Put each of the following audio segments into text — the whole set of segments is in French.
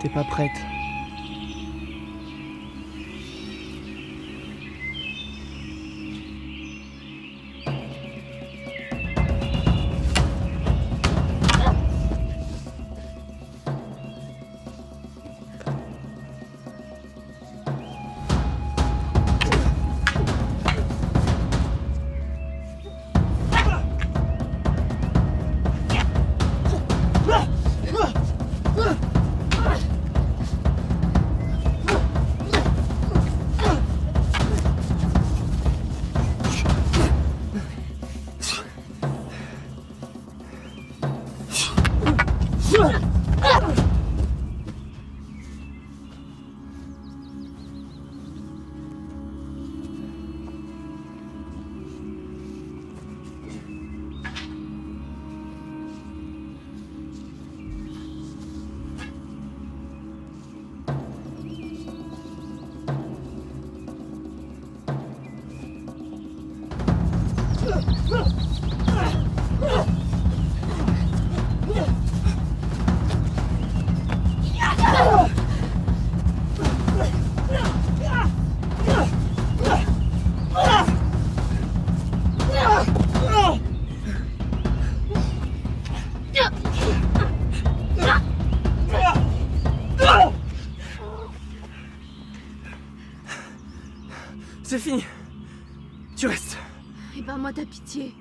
T'es pas prête. C'est fini. Tu restes. Épargne-moi ta pitié.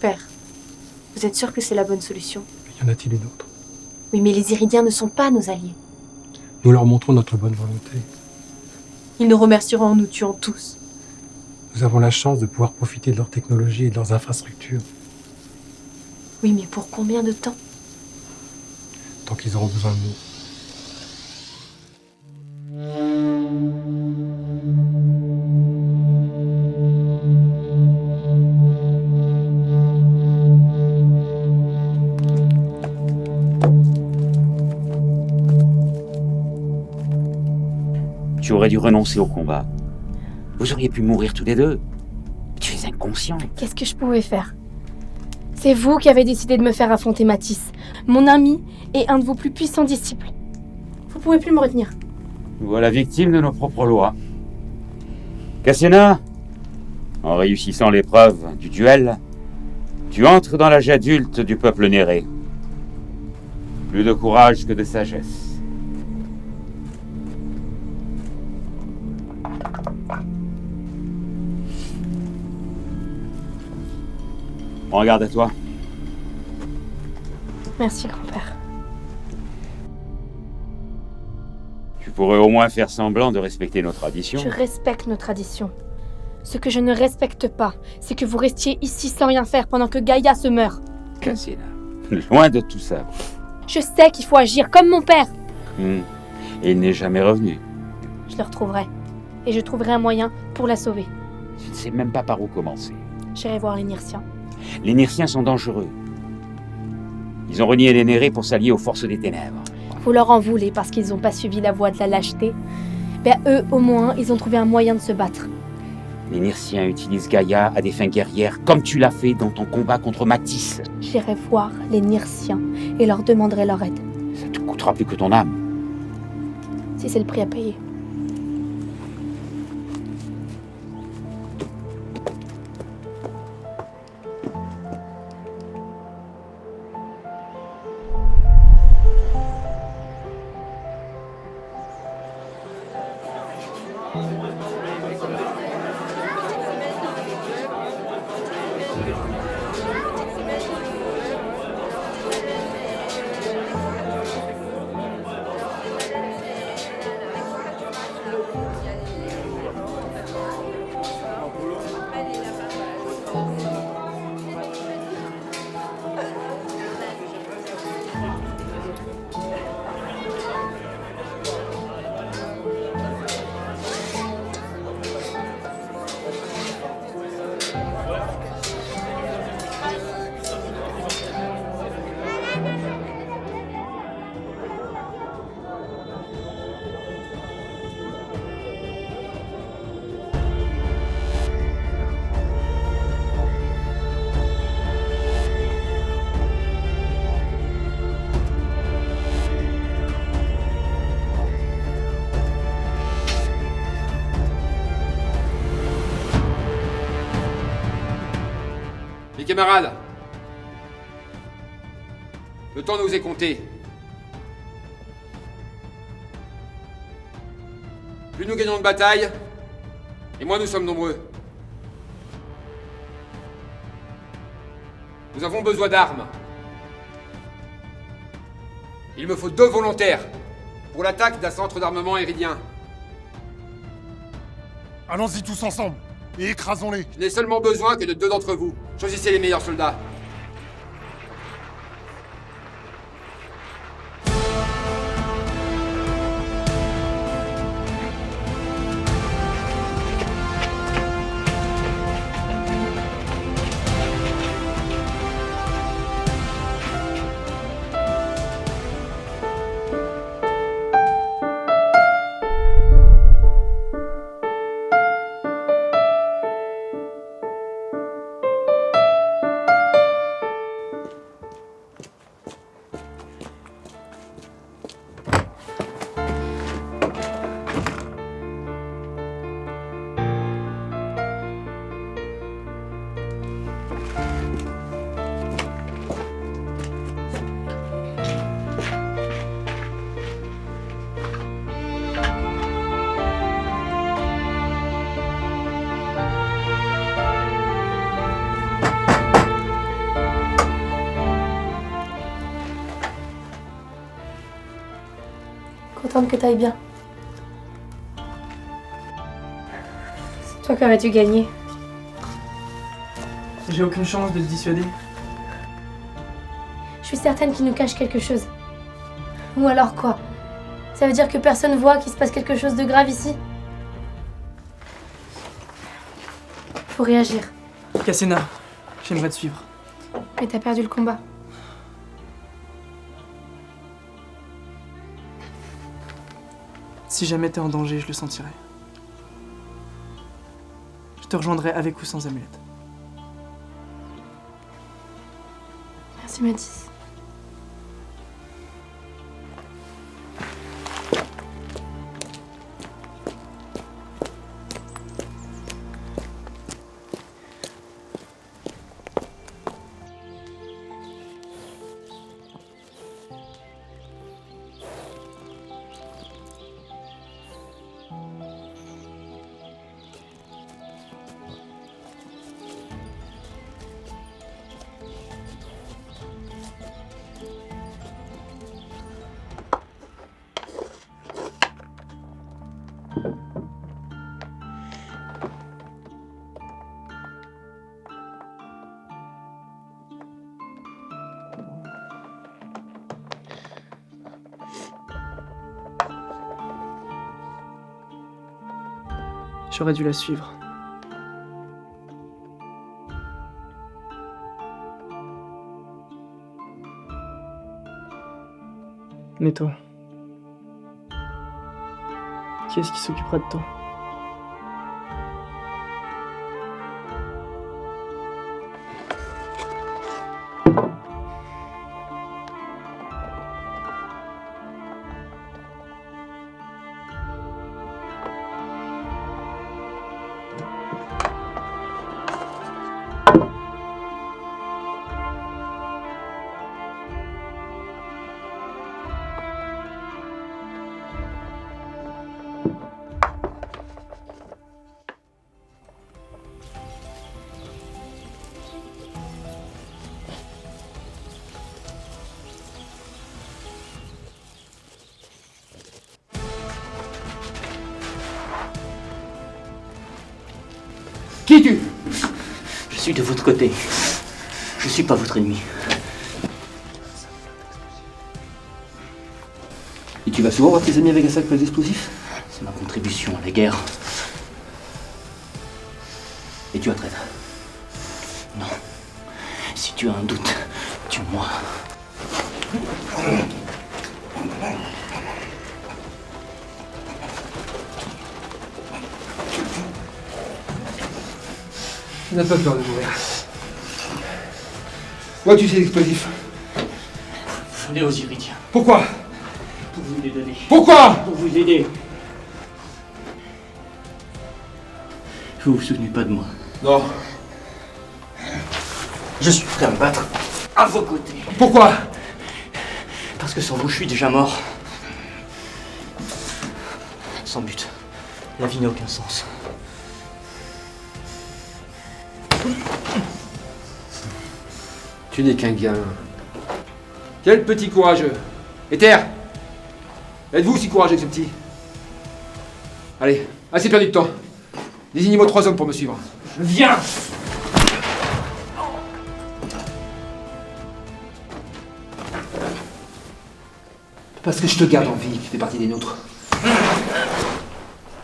Père, vous êtes sûr que c'est la bonne solution? Y en a-t-il une autre? Oui, mais les Iridiens ne sont pas nos alliés. Nous leur montrons notre bonne volonté. Ils nous remercieront en nous tuant tous. Nous avons la chance de pouvoir profiter de leur technologie et de leurs infrastructures, Oui, mais pour combien de temps? tant qu'ils auront besoin de nous. Tu aurais dû renoncer au combat. Vous auriez pu mourir tous les deux. Tu es inconscient. Qu'est-ce que je pouvais faire? C'est vous qui avez décidé de me faire affronter Matisse, mon ami et un de vos plus puissants disciples. Vous pouvez plus me retenir. Voilà victime de nos propres lois. Cassiana, en réussissant l'épreuve du duel, Tu entres dans l'âge adulte du peuple néré. Plus de courage que de sagesse. Prends garde à toi. Merci, grand-père. Tu pourrais au moins faire semblant de respecter nos traditions. Je respecte nos traditions. Ce que je ne respecte pas, c'est que vous restiez ici sans rien faire pendant que Gaïa se meurt. Cassina, loin de tout ça. Je sais qu'il faut agir comme mon père. Et il n'est jamais revenu. Je le retrouverai. Et je trouverai un moyen pour la sauver. Tu ne sais même pas par où commencer. J'irai voir les Nirciens. Les Nirciens sont dangereux. Ils ont renié les Nérés pour s'allier aux forces des ténèbres. Vous leur en voulez parce qu'ils n'ont pas suivi la voie de la lâcheté. Ben eux, au moins, ils ont trouvé un moyen de se battre. Les Nirciens utilisent Gaïa à des fins guerrières, comme tu l'as fait dans ton combat contre Matisse. J'irai voir les Nirciens et leur demanderai leur aide. Ça te coûtera plus que ton âme. Si c'est le prix à payer. Les camarades, le temps nous est compté. Plus nous gagnons de bataille, et moins nous sommes nombreux. Nous avons besoin d'armes. Il me faut 2 volontaires pour l'attaque d'un centre d'armement héridien. Allons-y tous ensemble et écrasons-les. Je n'ai seulement besoin que de 2 d'entre vous. Choisissez les meilleurs soldats. Contente que t'ailles bien. C'est toi qui aurais dû gagner. J'ai aucune chance de le dissuader. Je suis certaine qu'il nous cache quelque chose. Ou alors quoi? Ça veut dire que personne voit qu'il se passe quelque chose de grave ici? Faut réagir. Cassina, j'aimerais te suivre. Mais t'as perdu le combat. Si jamais t'es en danger, je le sentirai. Je te rejoindrai avec ou sans amulette. Merci Matisse. J'aurais dû la suivre. Mais toi, qui est-ce qui s'occupera de toi? Qui es-tu? Je suis de votre côté. Je suis pas votre ennemi. Et tu vas souvent voir tes amis avec un sac plein d'explosifs? C'est ma contribution à la guerre. Et tu as traître? Non. Si tu as un doute, tue-moi. Tu n'as pas peur de mourir. Moi, tu sais l'explosif. Venez aux Iridiens. Pourquoi? Pour vous les donner. Pourquoi? Pour vous aider. Vous vous souvenez pas de moi. Non. Je suis prêt à me battre à vos côtés. Pourquoi? Parce que sans vous, je suis déjà mort. Sans but, la vie n'a aucun sens. Tu n'es qu'un gamin. Quel petit courageux. Ether! Êtes-vous si courageux que ce petit? Allez, assez perdu de temps. Désignez-moi 3 hommes pour me suivre. Viens! Parce que je te garde en vie, tu fais partie des nôtres.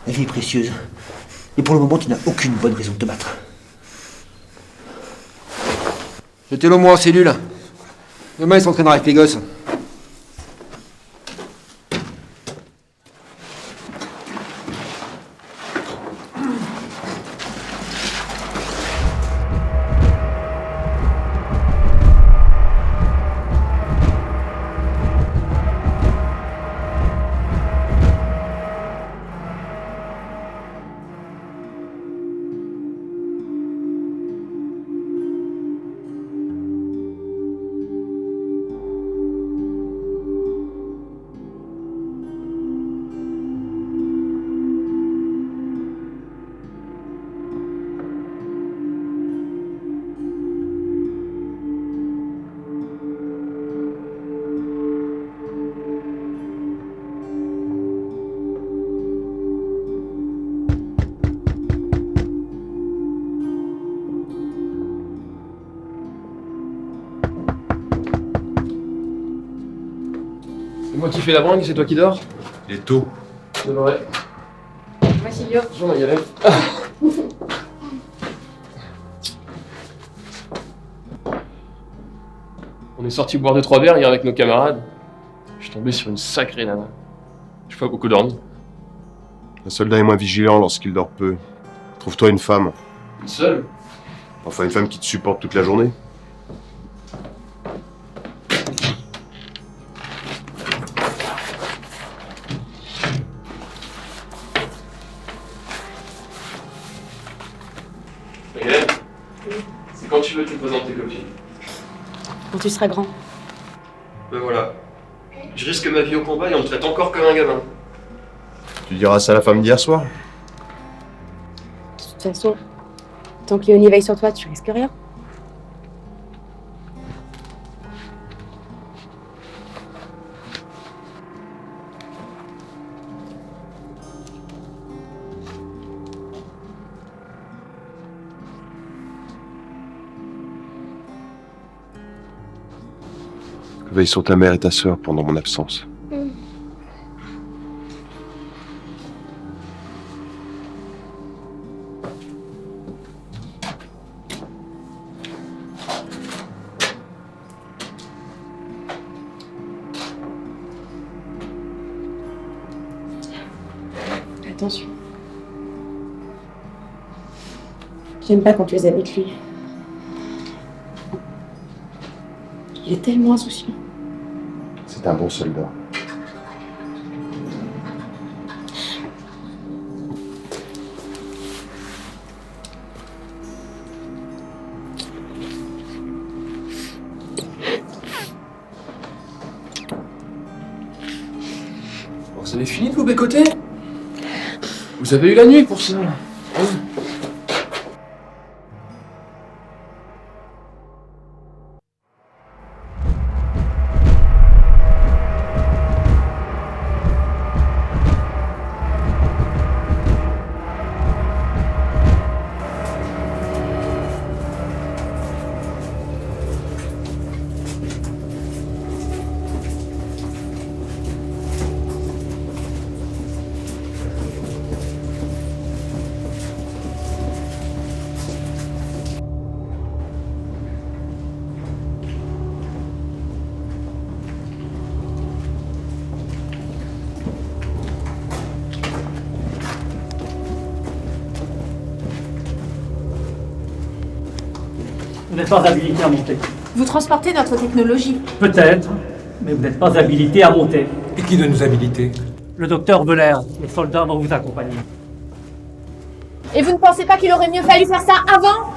La vie est précieuse. Et pour le moment, tu n'as aucune bonne raison de te battre. Jetez-le moi en cellule. Demain, il s'entraînera avec les gosses. C'est moi qui fais la bringue, c'est toi qui dors? Il est tôt. C'est vrai. Moi, Silvio. Bonjour Magalène. On est sorti boire 2-3 verres hier avec nos camarades. Je suis tombé sur une sacrée nana. J'ai pas beaucoup dormi. Un soldat est moins vigilant lorsqu'il dort peu. Trouve-toi une femme. Une seule? Enfin, une femme qui te supporte toute la journée. Magalène, c'est quand tu veux que tu me présentes tes copines. Quand tu seras grand. Ben voilà. Je risque ma vie au combat et on me traite encore comme un gamin. Tu diras ça à la femme d'hier soir? De toute façon, tant que Léonie veille sur toi, tu risques rien. Veille sur ta mère et ta sœur pendant mon absence. attention. J'aime pas quand tu es avec lui. Il est tellement insouciant. C'est un bon soldat. Bon, vous avez fini de vous bécoter? Vous avez eu la nuit pour ça. Hein? Vous n'êtes pas habilité à monter. Vous transportez notre technologie. Peut-être, mais vous n'êtes pas habilité à monter. Et qui doit nous habiliter? Le docteur Veller, les soldats vont vous accompagner. Et vous ne pensez pas qu'il aurait mieux fallu faire ça avant?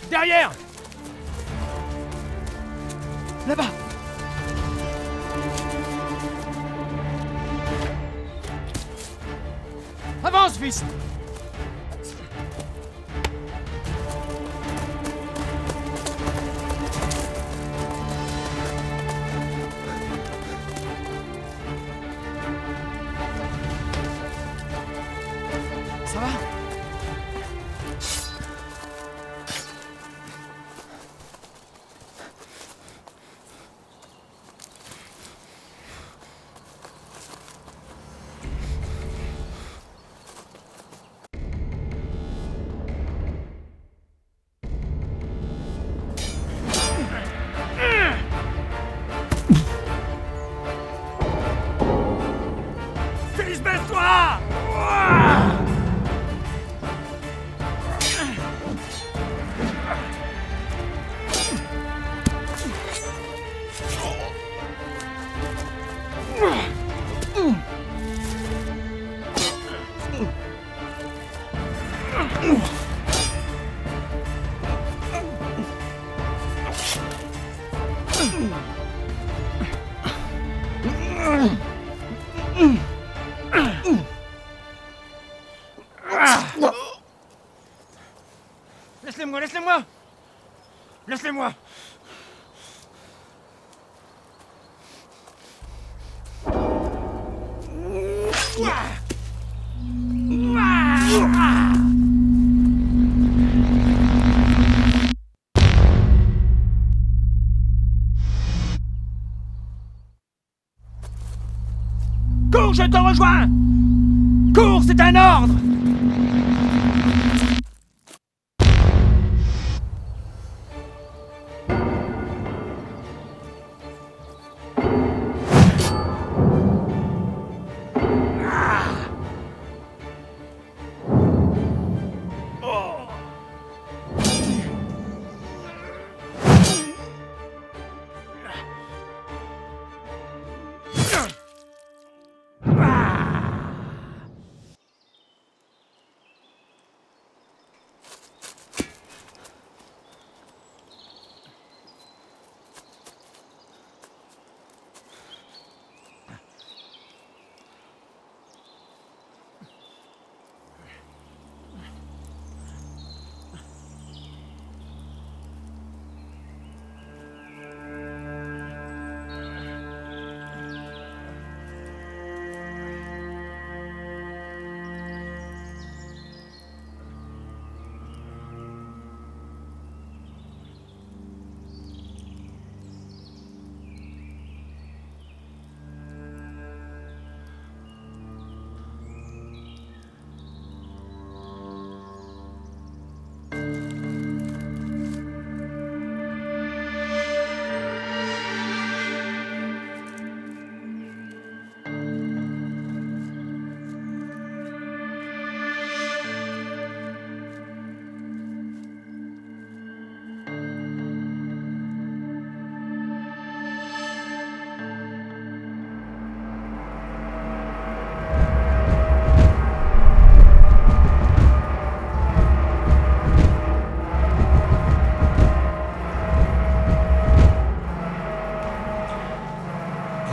Derrière! Là-bas! Avance, fils! Ça va? Fils, baisse-toi! Laisse-les-moi, laisse-les-moi! Laisse-les-moi! Cours, je te rejoins! Cours, c'est un ordre!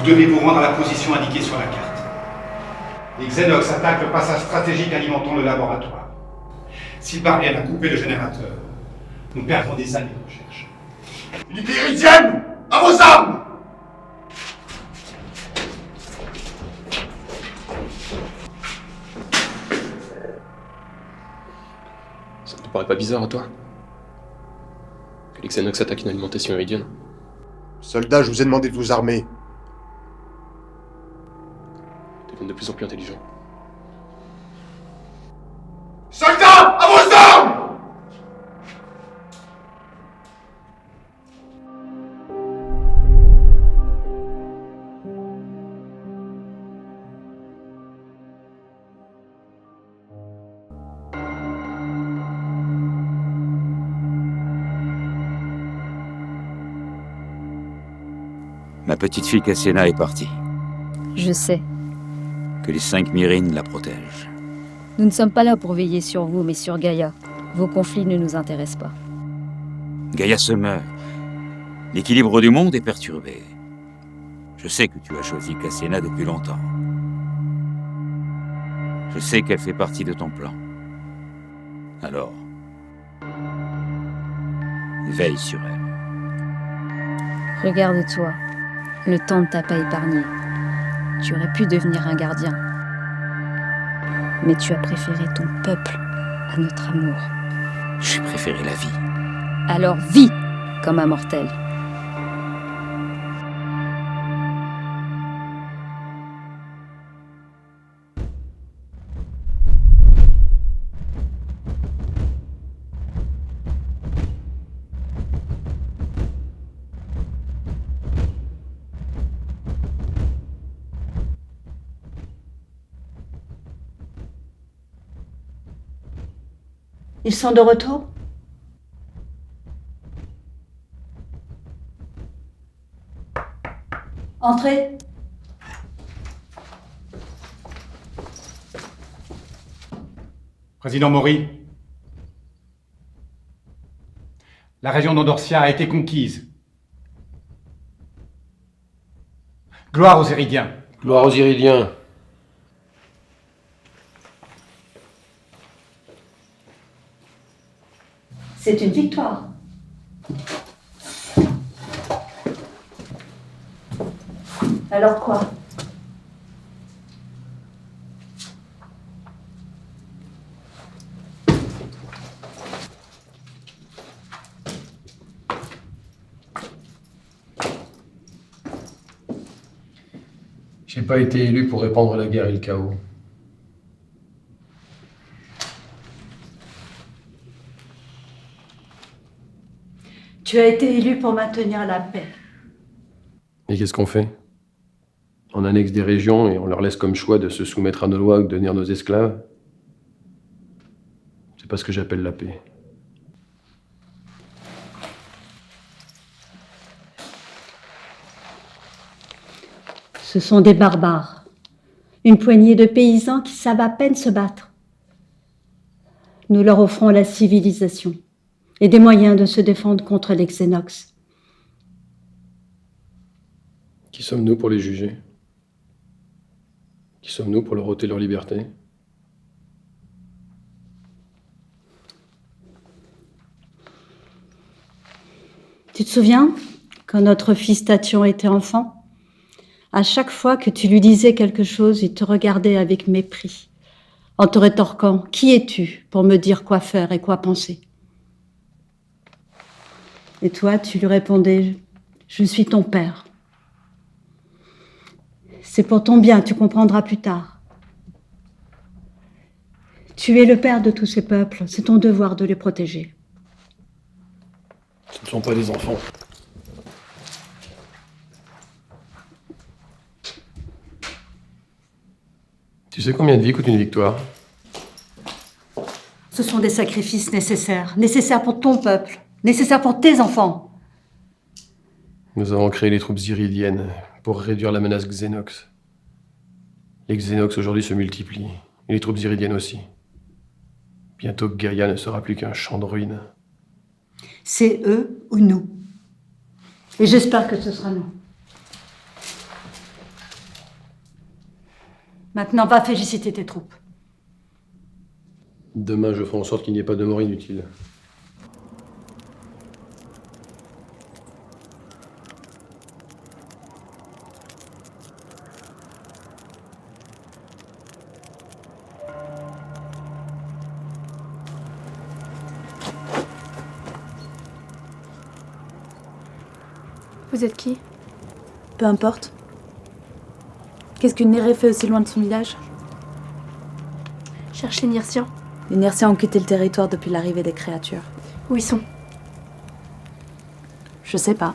devez vous rendre à la position indiquée sur la carte. Les Xenox attaquent le passage stratégique alimentant le laboratoire. S'ils parviennent à couper le générateur, nous perdrons des années de recherche. Unité iridienne, à vos armes! Ça ne te paraît pas bizarre à toi? Que les Xenox attaquent une alimentation iridienne? Soldats, je vous ai demandé de vous armer. Ils deviennent de plus en plus intelligents. Soldats, à vos armes! Ma petite fille Cassiena est partie. Je sais. Que les 5 Myrines la protègent. Nous ne sommes pas là pour veiller sur vous, mais sur Gaïa. Vos conflits ne nous intéressent pas. Gaïa se meurt. L'équilibre du monde est perturbé. Je sais que tu as choisi Cassiena depuis longtemps. Je sais qu'elle fait partie de ton plan. Alors, veille sur elle. Regarde-toi. Le temps ne t'a pas épargné. Tu aurais pu devenir un gardien. Mais tu as préféré ton peuple à notre amour. J'ai préféré la vie. Alors vis comme un mortel. Ils sont de retour? Entrez. Président Maury, la région d'Andorcia a été conquise. Gloire aux Iridiens. Gloire aux Iridiens. C'est une victoire. Alors quoi? J'ai pas été élu pour répandre la guerre et le chaos. Tu as été élu pour maintenir la paix. Et qu'est-ce qu'on fait? On annexe des régions et on leur laisse comme choix de se soumettre à nos lois ou de devenir nos esclaves? C'est pas ce que j'appelle la paix. Ce sont des barbares. Une poignée de paysans qui savent à peine se battre. Nous leur offrons la civilisation et des moyens de se défendre contre les Xenox. Qui sommes-nous pour les juger? Qui sommes-nous pour leur ôter leur liberté? Tu te souviens, quand notre fils Tachyon était enfant, à chaque fois que tu lui disais quelque chose, il te regardait avec mépris, en te rétorquant « Qui es-tu pour me dire quoi faire et quoi penser ?» Et toi, tu lui répondais « Je suis ton père. C'est pour ton bien, tu comprendras plus tard. Tu es le père de tous ces peuples, c'est ton devoir de les protéger. » Ce ne sont pas des enfants. Tu sais combien de vies coûte une victoire? Ce sont des sacrifices nécessaires, nécessaires pour ton peuple, nécessaires pour tes enfants. Nous avons créé les troupes iridiennes pour réduire la menace Xenox. Les Xenox aujourd'hui se multiplient, et les troupes iridiennes aussi. Bientôt Gaïa ne sera plus qu'un champ de ruines. C'est eux ou nous. Et j'espère que ce sera nous. Maintenant, va féliciter tes troupes. Demain, je ferai en sorte qu'il n'y ait pas de mort inutile. Vous êtes qui? Peu importe. Qu'est-ce qu'une Néré fait aussi loin de son village? Cherche les Nircians. Les Nirciens ont quitté le territoire depuis l'arrivée des créatures. Où ils sont? Je sais pas.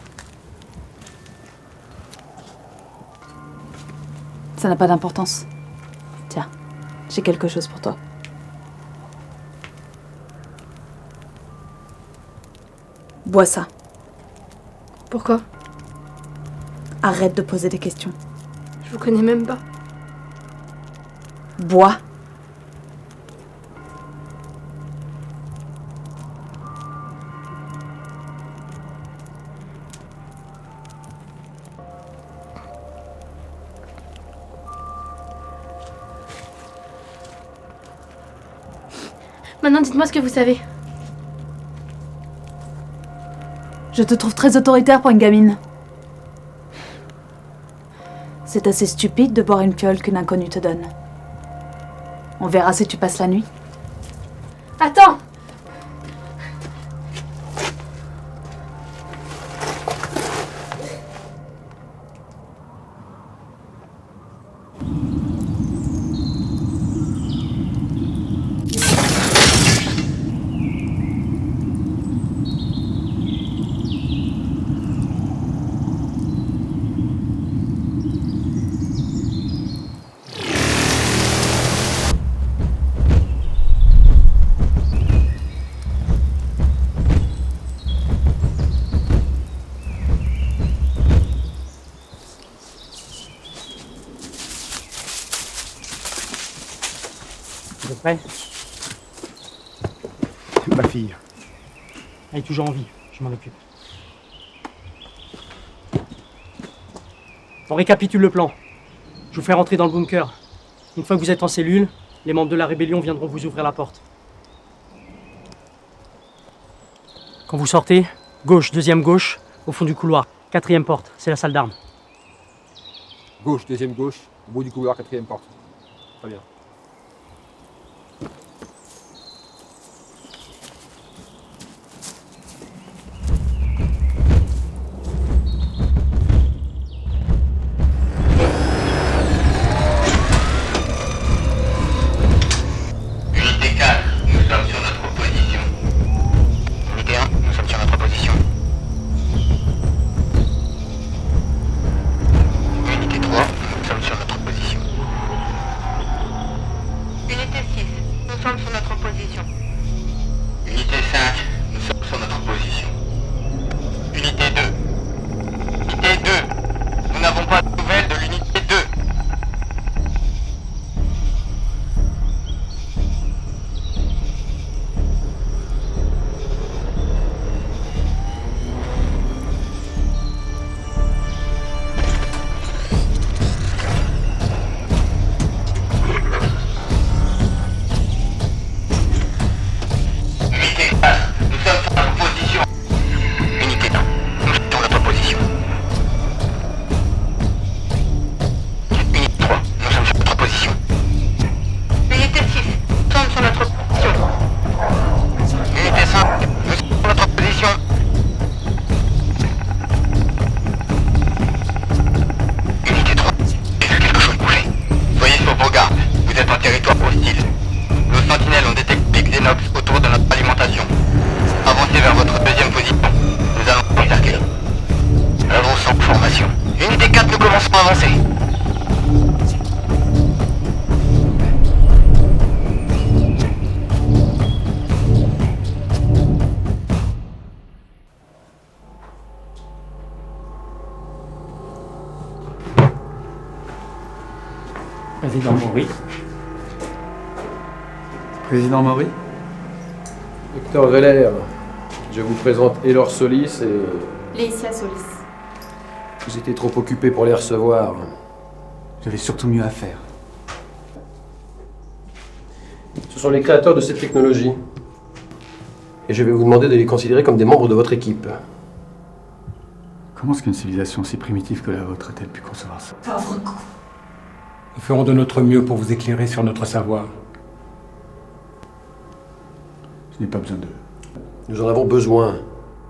Ça n'a pas d'importance. Tiens, j'ai quelque chose pour toi. Bois ça. Pourquoi? Arrête de poser des questions. Je vous connais même pas. Bois. Maintenant, dites-moi ce que vous savez. Je te trouve très autoritaire pour une gamine. C'est assez stupide de boire une fiole qu'une inconnue te donne. On verra si tu passes la nuit. Attends! Vous êtes prêts? Ma fille. Elle est toujours en vie, je m'en occupe. On récapitule le plan. Je vous fais rentrer dans le bunker. Une fois que vous êtes en cellule, les membres de la rébellion viendront vous ouvrir la porte. Quand vous sortez, gauche, deuxième gauche, au fond du couloir. 4e porte, c'est la salle d'armes. Gauche, deuxième gauche, au bout du couloir, 4e porte. Très bien. Unité 4, nous sommes sur notre position. Unité 1, nous sommes sur notre position. Unité 3, nous sommes sur notre position. Unité 6, nous sommes sur notre position. Unité 5, nous sommes sur notre position. Unité 2. Unité 2, nous n'avons pas de nouvelles de l'unité 2. Unité 4, nous sommes sur notre position. Unité 1, nous sommes sur notre position. Unité 3, nous sommes sur notre position. Unité 6, nous sommes sur notre position. Unité 5, nous sommes sur notre position. Unité 3, j'ai vu quelque chose bouger. Soyez sur vos gardes, vous êtes en territoire hostile. Nos sentinelles ont détecté des Xenox autour de notre alimentation. Avancez vers votre deuxième position. Nous allons encercler. Avançons, formation. Unité 4, nous commençons à avancer. Président Maury. Président Maury? Docteur Veller, je vous présente Elor Solis et... Léicia Solis. J'étais trop occupé pour les recevoir. J'avais surtout mieux à faire. sont les créateurs de cette technologie. Et je vais vous demander de les considérer comme des membres de votre équipe. Comment est-ce qu'une civilisation aussi primitive que la vôtre a-t-elle pu concevoir ça? Pauvre con. Nous ferons de notre mieux pour vous éclairer sur notre savoir. Je n'ai pas besoin d'eux. Nous en avons besoin.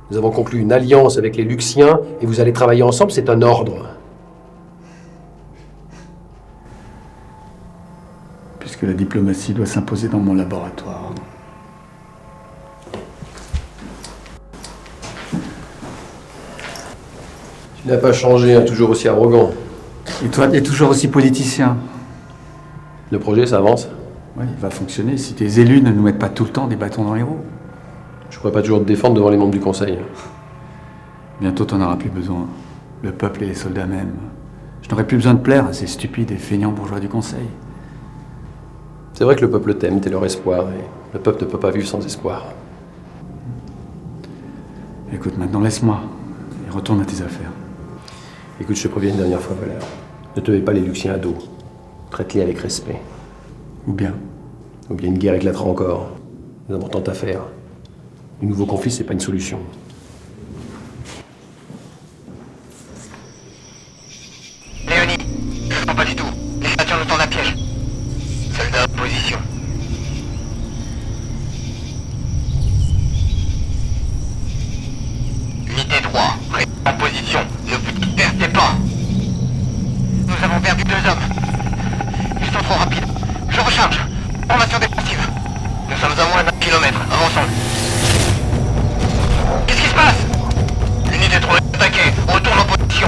Nous avons conclu une alliance avec les Luxiens et vous allez travailler ensemble, c'est un ordre. Puisque la diplomatie doit s'imposer dans mon laboratoire. Tu n'as pas changé, hein, toujours aussi arrogant. Et toi, tu es toujours aussi politicien. Le projet, ça avance? Oui, il va fonctionner si tes élus ne nous mettent pas tout le temps des bâtons dans les roues. Je ne pourrais pas toujours te défendre devant les membres du Conseil. Bientôt, t'en auras plus besoin. Le peuple et les soldats même. Je n'aurai plus besoin de plaire à ces stupides et feignants bourgeois du Conseil. C'est vrai que le peuple t'aime, t'es leur espoir, et le peuple ne peut pas vivre sans espoir. Écoute, maintenant laisse-moi, et retourne à tes affaires. Écoute, je te préviens une dernière fois, Valère. Ne te mets pas les Luxiens à dos. Traite-les avec respect. Ou bien une guerre éclatera encore. Nous avons tant à faire. Le nouveau conflit, c'est pas une solution. Léonie, je ne sens pas du tout. Les statues nous tendent un piège. Soldats en position. Unité 3, en position. Ne vous dispersez pas. Nous avons perdu 2 hommes. Ils sont trop rapides. Je recharge. Formation défensive. Nous sommes à moins d'1 kilomètre. Avançons. Qu'est-ce qui se passe? Unité 3 est attaquée. Retourne en position.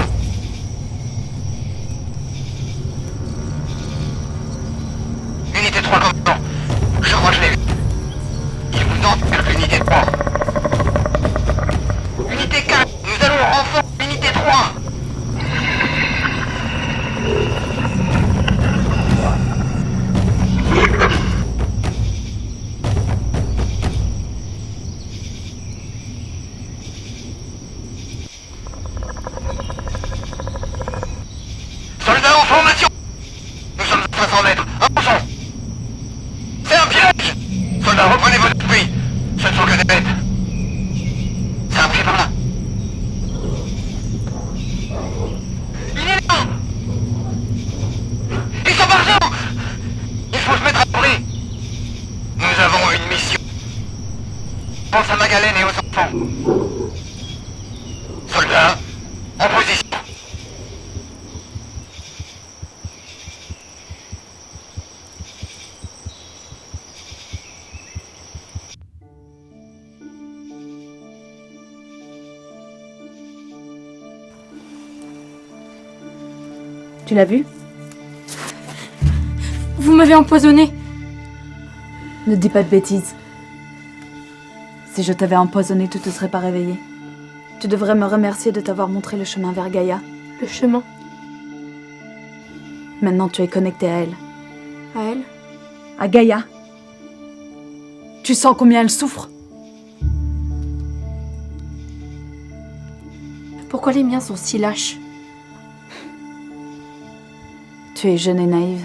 Unité 3 commandant. Je crois que je l'ai eu. Il vous encercle, unité 3. Unité 4, nous allons au renfort unité 3. Soldats en formation. Nous sommes à 500 mètres. Avançons. C'est un piège. Soldats, reprenez votre esprit. Ce ne sont que des bêtes. C'est un pied par là. Il est là. Ils sont partout. Il faut se mettre à l'abri. Nous avons une mission. Pense à Magdalene et aux enfants. Soldats, en position. Tu l'as vu? Vous m'avez empoisonné. Ne dis pas de bêtises. Si je t'avais empoisonné, tu te serais pas réveillé. Tu devrais me remercier de t'avoir montré le chemin vers Gaïa. Le chemin? Maintenant, tu es connecté à elle. À elle? À Gaïa. Tu sens combien elle souffre? Pourquoi les miens sont si lâches? Tu es jeune et naïve.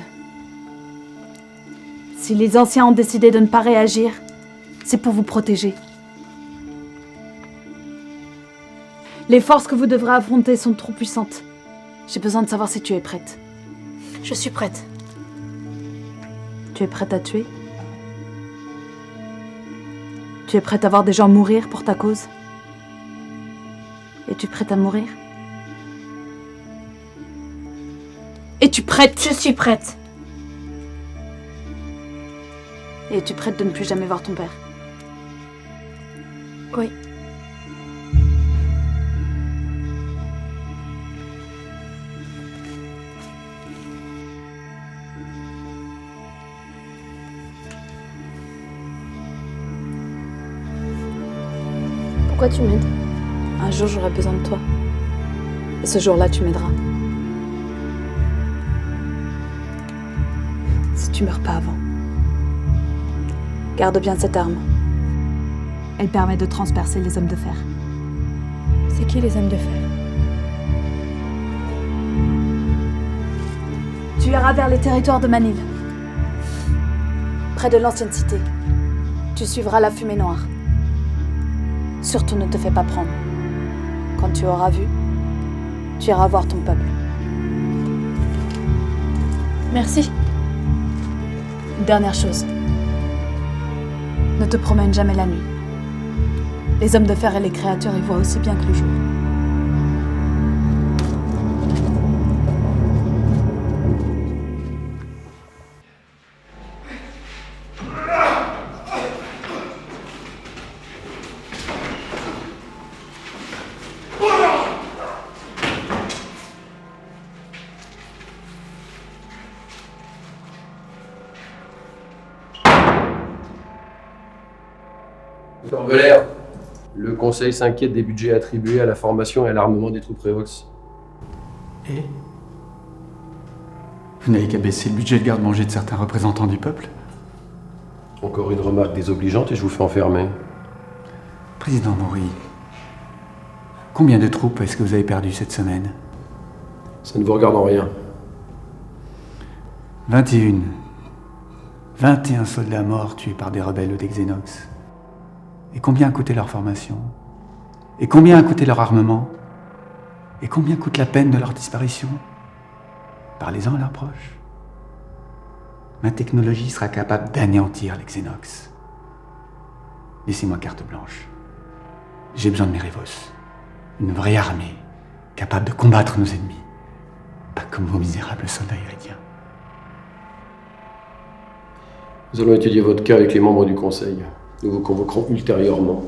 Si les anciens ont décidé de ne pas réagir, c'est pour vous protéger. Les forces que vous devrez affronter sont trop puissantes. J'ai besoin de savoir si tu es prête. Je suis prête. Tu es prête à tuer? Tu es prête à voir des gens mourir pour ta cause? Es-tu prête à mourir? Es-tu prête? Je suis prête. Et es-tu prête de ne plus jamais voir ton père? Oui. Pourquoi tu m'aides? Un jour, j'aurai besoin de toi. Et ce jour-là, tu m'aideras. Si tu meurs pas avant. Garde bien cette arme. Elle permet de transpercer les hommes de fer. C'est qui les hommes de fer? Tu iras vers les territoires de Manil. près de l'ancienne cité. Tu suivras la fumée noire. Surtout ne te fais pas prendre. Quand tu auras vu, tu iras voir ton peuple. Merci. Une dernière chose. Ne te promène jamais la nuit. Les hommes de fer et les créatures y voient aussi bien que le jour. Docteur Belair, le Conseil s'inquiète des budgets attribués à la formation et à l'armement des troupes Revox. Et vous n'avez qu'à baisser le budget de garde-manger de certains représentants du peuple? Encore une remarque désobligeante et je vous fais enfermer. Président Maury, combien de troupes est-ce que vous avez perdu cette semaine? Ça ne vous regarde en rien. 21. 21 soldats morts tués par des rebelles de Xenox. Et combien a coûté leur formation? Et combien a coûté leur armement? Et combien coûte la peine de leur disparition? Parlez-en à leurs proches. Ma technologie sera capable d'anéantir les Xenox. Laissez-moi carte blanche. J'ai besoin de mes Revos. Une vraie armée, capable de combattre nos ennemis. Pas comme vos misérables soldats iridiens. Nous allons étudier votre cas avec les membres du Conseil. Nous vous convoquerons ultérieurement.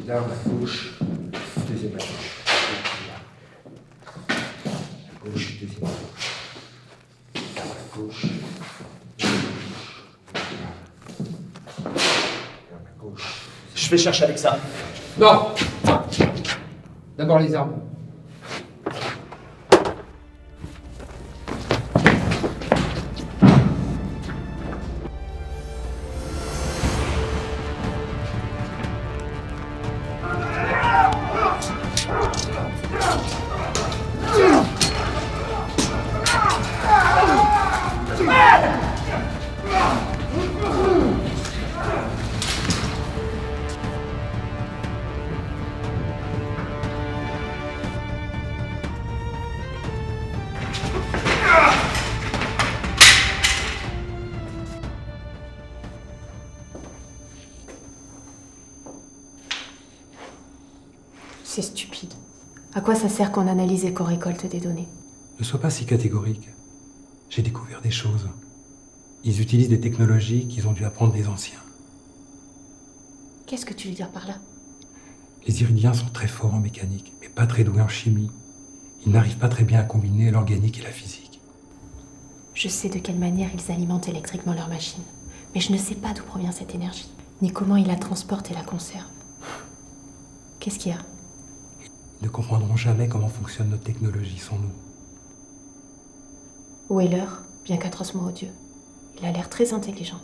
Là, la gauche, deuxième à gauche. La gauche, deuxième à gauche. Là, la gauche. La gauche. Je vais chercher avec ça. Non! D'abord les armes. C'est stupide. À quoi ça sert qu'on analyse et qu'on récolte des données? Ne sois pas si catégorique. J'ai découvert des choses. Ils utilisent des technologies qu'ils ont dû apprendre des anciens. Qu'est-ce que tu veux dire par là? Les Iridiens sont très forts en mécanique, mais pas très doués en chimie. Ils n'arrivent pas très bien à combiner l'organique et la physique. Je sais de quelle manière ils alimentent électriquement leur machine, mais je ne sais pas d'où provient cette énergie, ni comment ils la transportent et la conservent. Qu'est-ce qu'il y a? Ils ne comprendront jamais comment fonctionne notre technologie sans nous. Wheeler, bien qu'atrocement odieux, il a l'air très intelligent.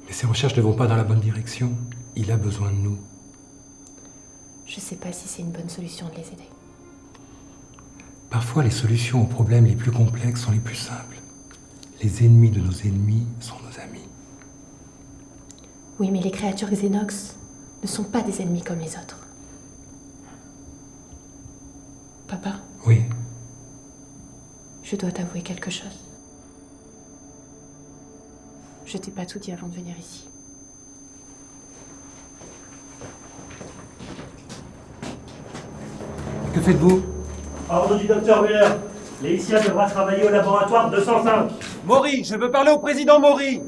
Mais ses recherches ne vont pas dans la bonne direction. Il a besoin de nous. Je sais pas si c'est une bonne solution de les aider. Parfois, les solutions aux problèmes les plus complexes sont les plus simples. Les ennemis de nos ennemis sont nos amis. Oui, mais les créatures Xenox ne sont pas des ennemis comme les autres. Papa? Oui. Je dois t'avouer quelque chose. Je t'ai pas tout dit avant de venir ici. Que faites-vous? Ordre du docteur Wheeler. Laetitia devra travailler au laboratoire 205. Maury, je veux parler au président Maury.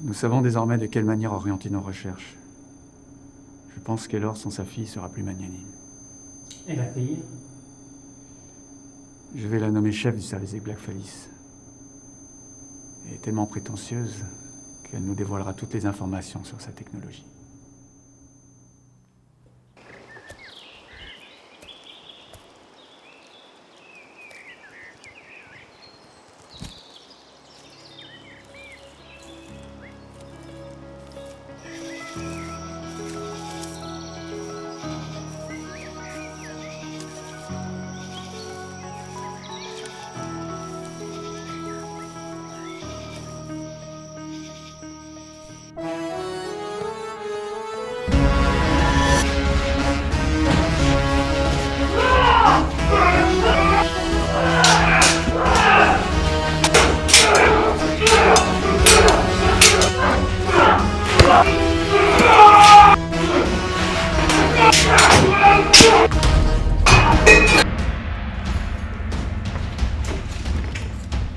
Nous savons désormais de quelle manière orienter nos recherches. Je pense qu'Elor, sans sa fille, sera plus magnanime. Et la fille? Je vais la nommer chef du service des Black Phallus. est tellement prétentieuse qu'elle nous dévoilera toutes les informations sur sa technologie.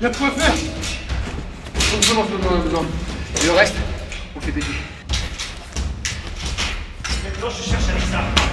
Y'a de quoi faire. Non. Et le reste, on fait péter. Maintenant, je cherche Alexa.